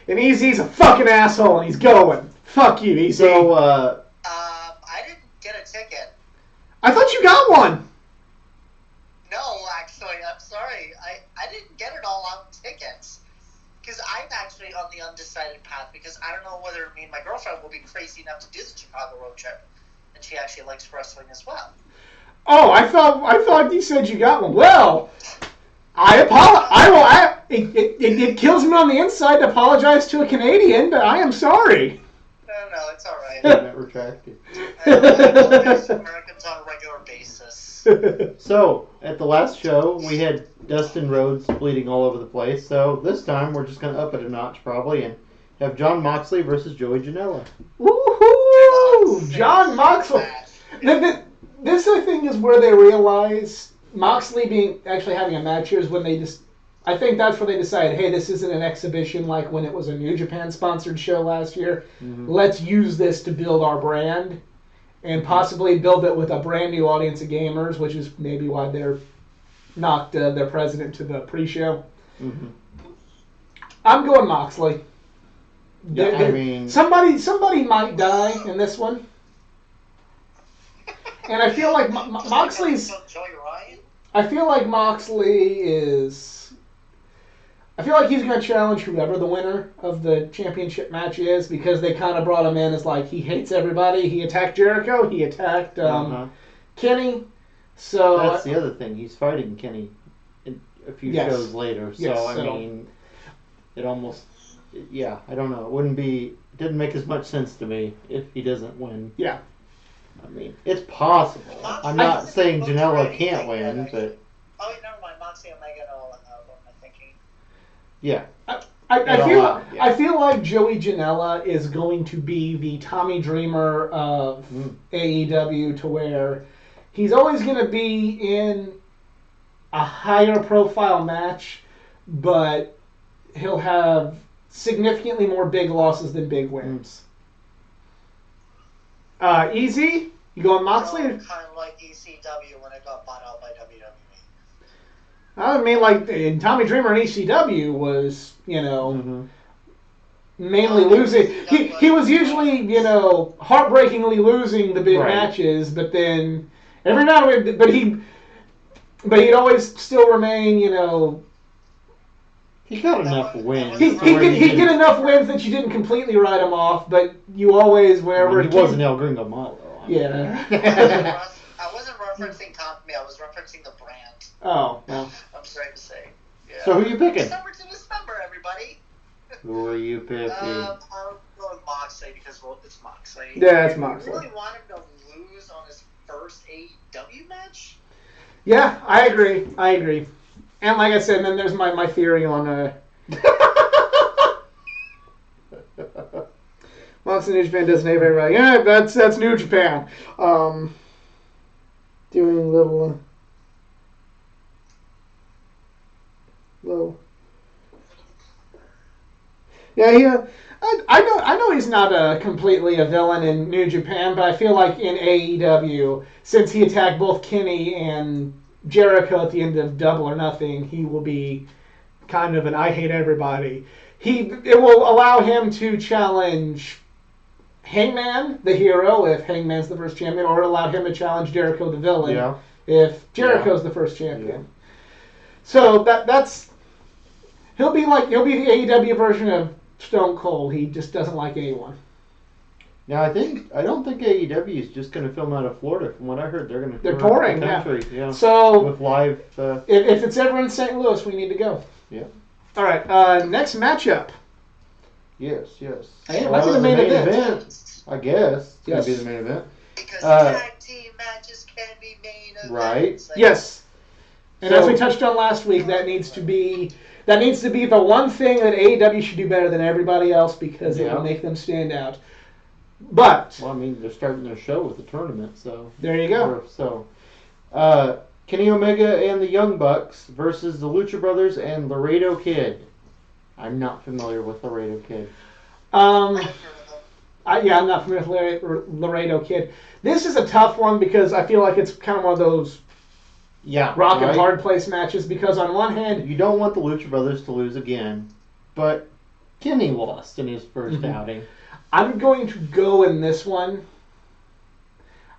And Easy's a fucking asshole, and he's going. Fuck you, Easy. So, I didn't get a ticket. I thought you got one. No, actually, I'm sorry. I didn't get it all out tickets. Because I'm actually on the undecided path because I don't know whether me and my girlfriend will be crazy enough to do the Chicago road trip. And she actually likes wrestling as well. Oh, I thought you said you got one. Well, I apologize. It kills me on the inside to apologize to a Canadian, but I am sorry. No, it's all right. statement retracted. I apologize to Americans on a regular basis. So, at the last show, we had Dustin Rhodes bleeding all over the place. So, this time, we're just going to up it a notch, probably, and have Jon Moxley versus Joey Janela. Woohoo! John Moxley. This, I think, is where they realize Moxley actually having a match here is when they just. I think that's where they decided, hey, this isn't an exhibition like when it was a New Japan sponsored show last year. Mm-hmm. Let's use this to build our brand and possibly build it with a brand new audience of gamers, which is maybe why they're knocked their president to the pre-show. Mm-hmm. I'm going Moxley. Yeah, I mean, Somebody might die in this one. And I feel like Moxley's. Joey Ryan? I feel like Moxley is. I feel like he's going to challenge whoever the winner of the championship match is because they kind of brought him in as like he hates everybody. He attacked Jericho. He attacked Kenny. So that's the other thing. He's fighting Kenny a few shows later. So, Yes, I mean, it almost. Yeah, I don't know. It didn't make as much sense to me if he doesn't win. Yeah. I mean, it's possible. I'm not saying Janela can't win, but. Oh, wait, never mind. Moxley Omega and all that. What am I thinking? Yeah. I feel like Joey Janela is going to be the Tommy Dreamer of AEW to where he's always going to be in a higher profile match, but he'll have significantly more big losses than big wins. Easy? You going Moxley? Kind of like ECW when it got bought out by WWE. I mean, like, and Tommy Dreamer in ECW was, mainly losing. He was usually, heartbreakingly losing the big matches, but then every now and then, but he'd always still remain, He got enough wins. He'd get enough wins that you didn't completely write him off, but you always, whenever he wasn't El Gringo Malo. Yeah. I wasn't referencing company, I was referencing the brand. Oh, well. I'm sorry to say. Yeah. So who are you picking? December to December, everybody. Who are you picking? I'll go with Moxley because it's Moxley. Yeah, it's Moxley. You really want him to lose on his first AEW match? Yeah, I agree. And like I said, then there's my theory on Moxley New Japan doesn't have everybody. Yeah, that's New Japan. Doing little. Yeah. I know he's not completely a villain in New Japan, but I feel like in AEW, since he attacked both Kenny and Jericho at the end of Double or Nothing, he will be kind of an I hate everybody. It will allow him to challenge Hangman, the hero, if Hangman's the first champion, or allow him to challenge Jericho, the villain, if Jericho's the first champion. Yeah. So that's he'll be the AEW version of Stone Cold. He just doesn't like anyone. Now I don't think AEW is just going to film out of Florida. From what I heard, they're touring the country. Yeah. So with live. If it's ever in St. Louis, we need to go. Yeah. All right. Next matchup. Yes. Hey, might be the main event. I guess it's going to be the main event. Because tag team matches can be main events. Right. Yes. And as we touched on last week, that needs to be the one thing that AEW should do better than everybody else because it will make them stand out. But they're starting their show with a tournament, so there you go. So, Kenny Omega and the Young Bucks versus the Lucha Brothers and Laredo Kid. I'm not familiar with Laredo Kid. I'm not familiar with Laredo Kid. This is a tough one because I feel like it's kind of one of those rock and hard place matches because on one hand you don't want the Lucha Brothers to lose again, but Kenny lost in his first outing. I'm going to go in this one.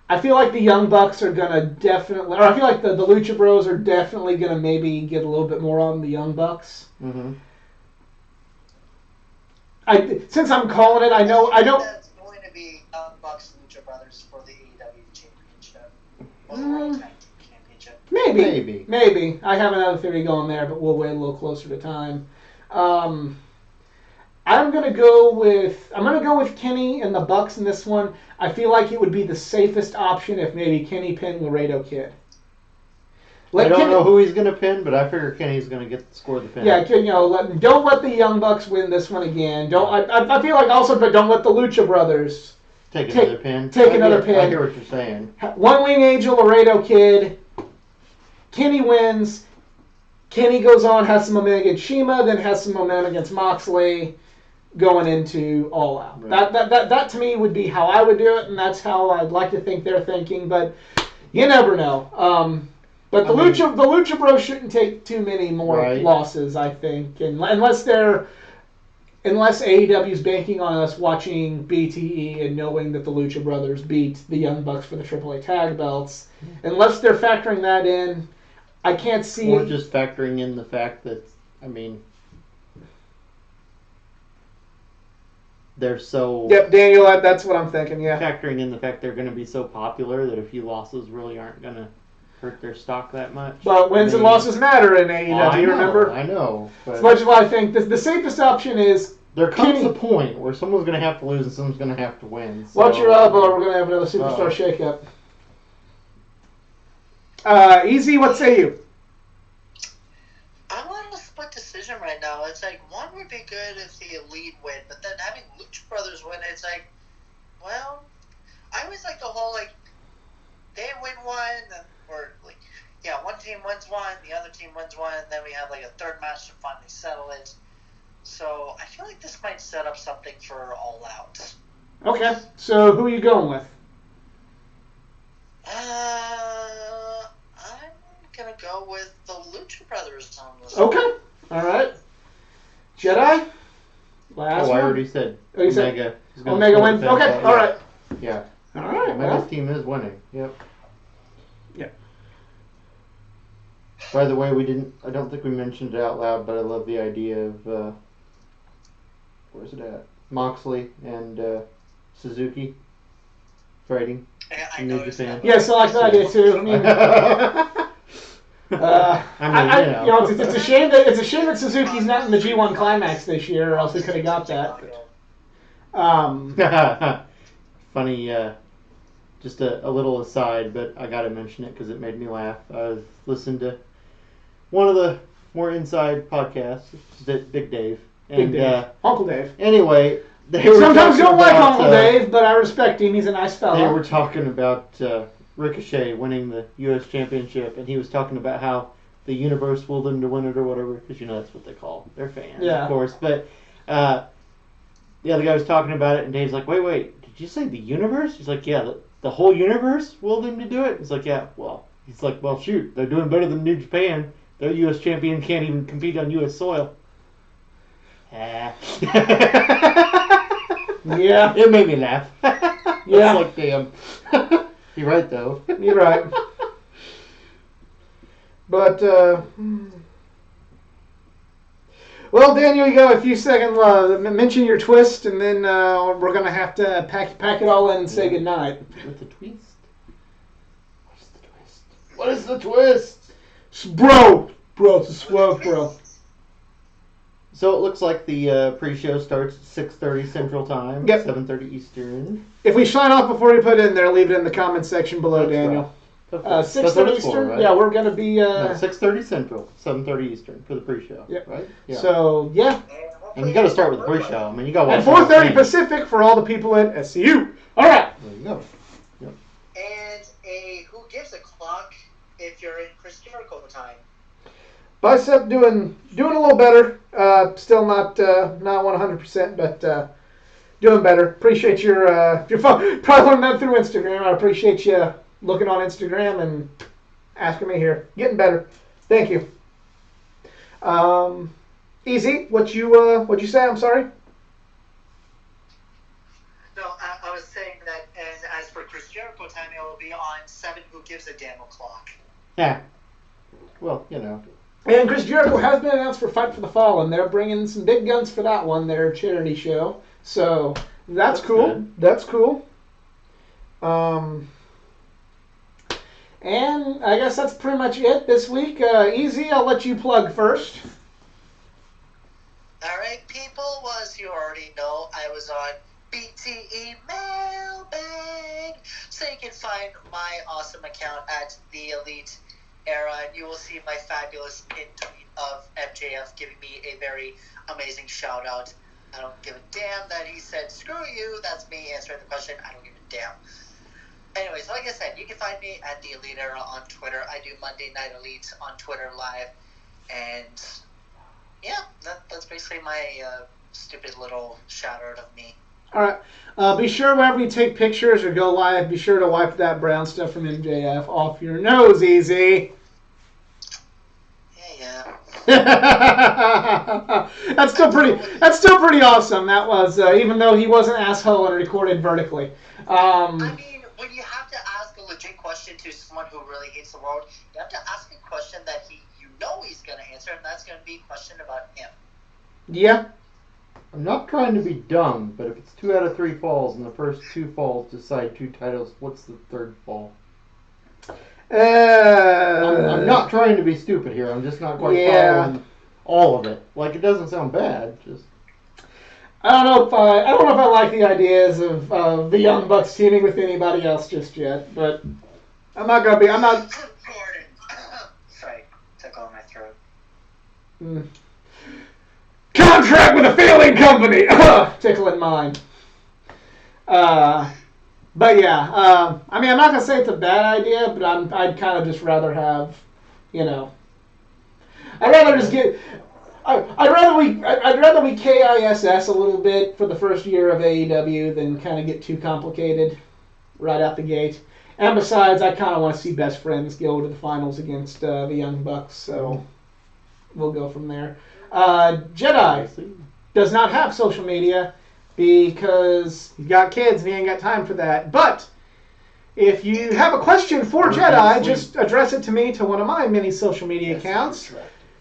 I feel like the Young Bucks are going to definitely, or I feel like the Lucha Bros are definitely going to maybe get a little bit more on the Young Bucks. Mm-hmm. Since I'm calling it, I know. That's going to be Young Bucks Lucha Brothers for the AEW Championship. Or the World Tag Team Championship. Maybe. I have another theory going there, but we'll wait a little closer to time. I'm gonna go with Kenny and the Bucks in this one. I feel like it would be the safest option if maybe Kenny pinned Laredo Kid. I don't know who he's gonna pin, but I figure Kenny's gonna score the pin. Yeah, don't let the Young Bucks win this one again. I feel like also, but don't let the Lucha Brothers take another pin. I hear what you're saying. One Wing Angel, Laredo Kid. Kenny wins. Kenny goes on, has some momentum against Shima, then has some momentum against Moxley. Going into All Out. Right. That to me would be how I would do it, and that's how I'd like to think they're thinking, but you never know. But the Lucha Bros shouldn't take too many more losses, I think, unless AEW's banking on us watching BTE and knowing that the Lucha Brothers beat the Young Bucks for the AAA tag belts. Unless they're factoring that in, I can't see. Or just factoring in the fact that they're so... Yep, Daniel, that's what I'm thinking, yeah. Factoring in the fact they're going to be so popular that a few losses really aren't going to hurt their stock that much. But wins and losses matter in AEW, remember? I know. As much as I think the safest option is... There comes a point where someone's going to have to lose and someone's going to have to win. So. Watch your elbow, we're going to have another superstar shakeup. Easy, what say you? I'm on a split decision right now. It's like, one would be good if the Elite win, but then having Lucha Brothers win, it's like, well, I always like the whole, they win one, or, one team wins one, the other team wins one, and then we have, a third match to finally settle it. So, I feel like this might set up something for All Out. Okay, so who are you going with? go with the Lucha Brothers on this. Okay. All right. Jedi? Last I one? already said Oh, you said Omega. is gonna Omega score wins? the Okay, pinfall. all right. Yeah. All right. Omega's Well, team is winning. Yep. Yeah. By the way, I don't think we mentioned it out loud, but I love the idea of, where's it at? Moxley and Suzuki fighting I in New noticed Japan. that. yes, I like that idea too. I mean, it's a shame that Suzuki's not in the G1 Climax this year, or else we could have got that. Funny, just a little aside, but I gotta mention it because it made me laugh. I was listening to one of the more inside podcasts, Big Dave. And, Big Dave. Uncle Dave. Anyway, they were Sometimes talking don't like about, Uncle Dave, but I respect him. He's a nice fella. They were talking about Ricochet winning the U.S. Championship, and he was talking about how the universe willed him to win it or whatever, because that's what they call their fans, of course. But the other guy was talking about it, and Dave's like, wait, did you say the universe? He's like, yeah, the whole universe willed him to do it? He's like, yeah, he's like, well, shoot, they're doing better than New Japan. Their U.S. champion can't even compete on U.S. soil. Yeah. It made me laugh. Yeah. It's like, damn. You're right, though. You're right. But, well, Daniel, you got a few seconds left. Mention your twist, and then we're going to have to pack it all in and say goodnight. With the twist? What is the twist? Bro, it's a swerve, bro. So it looks like the pre-show starts at 6:30 Central Time, Yep. 7:30 Eastern. If we sign off before you put it in there, leave it in the comments section below, That's Daniel. Right. 6:30 Eastern? right? Yeah, we're going to be... No, 6:30 Central, 7:30 Eastern for the pre-show, Yep. right? Yeah. So, yeah. And you got to start with the pre-show. I mean, you got to At watch 4:30 Pacific for all the people at SCU. All right. There you go. And a Who Gives a Clock if you're in Chris Jericho time. Bicep doing a little better. Still not 100%, but doing better. Appreciate your probably learned that through Instagram. I appreciate you looking on Instagram and asking me here. Getting better. Thank you. Easy. What you say? I'm sorry. No, I was saying that, and as for Chris Jericho time, it will be on 7 Who Gives a Damn O'Clock. Yeah. Well, And Chris Jericho has been announced for Fight for the Fallen. They're bringing some big guns for that one, their charity show. So that's cool. Good. That's cool. And I guess that's pretty much it this week. Easy, I'll let you plug first. Alright, people, as you already know, I was on BTE Mailbag. So you can find my awesome account at The Elite Era, and you will see my fabulous pinned tweet of MJF giving me a very amazing shout out. I don't give a damn that he said, screw you, that's me answering the question. I don't give a damn. Anyways, like I said, you can find me at The Elite Era on Twitter. I do Monday Night Elite on Twitter Live. And yeah, that's basically my stupid little shout out of me. All right. Be sure whenever you take pictures or go live, be sure to wipe that brown stuff from MJF off your nose, Easy. Yeah. That's still pretty awesome. That was even though he was an asshole and recorded vertically. I mean, when you have to ask a legit question to someone who really hates the world, you have to ask a question that he's going to answer, and that's going to be a question about him. Yeah. I'm not trying to be dumb, but if it's 2 out of 3 falls and the first 2 falls decide 2 titles, what's the third fall? I'm not trying to be stupid here. I'm just not quite following all of it. Like, it doesn't sound bad. Just I don't know if I like the ideas of the Young Bucks teaming with anybody else just yet. But I'm not. Gordon. Sorry, took all my throat. Contract with a failing company. Tickling mine. But yeah, I mean, I'm not gonna say it's a bad idea, but I'd kind of just rather have, I'd rather just get. I'd rather we KISS a little bit for the first year of AEW than kind of get too complicated right out the gate. And besides, I kind of want to see best friends go to the finals against the Young Bucks, so we'll go from there. Jedi does not have social media because he's got kids and he ain't got time for that. But if you have a question for Jedi, just address it to me to one of my many social media accounts.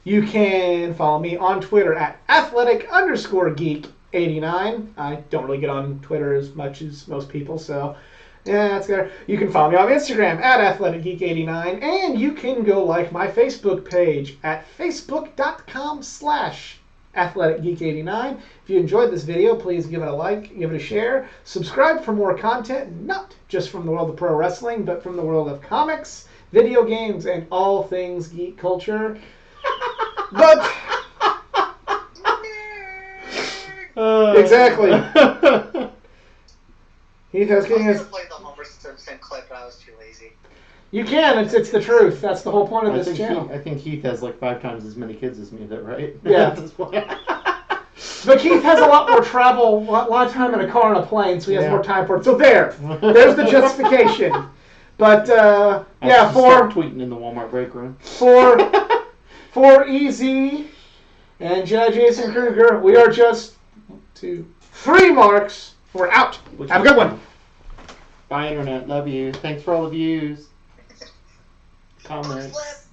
You can follow me on Twitter at athletic_geek89. I don't really get on Twitter as much as most people, so yeah, that's good. You can follow me on Instagram at athleticgeek89, and you can go like my Facebook page at facebook.com/athleticgeek89. If you enjoyed this video, please give it a like, give it a share, subscribe for more content, not just from the world of pro wrestling, but from the world of comics, video games, and all things geek culture. But exactly. Heath has I was getting going his. to play the Homer Simpson clip, but I was too lazy. You can. It's the truth. That's the whole point of this channel. I think Heath has like 5 times as many kids as me. Is that right? Yeah. But Keith has a lot more travel, a lot of time in a car and a plane, so he has more time for it. So there's the justification. But yeah, start tweeting in the Walmart break room. For EZ and Jedi Jason Kruger, we are just 1, 2, 3 marks. We're out. Have a good one. Bye, Internet. Love you. Thanks for all the views. Comments.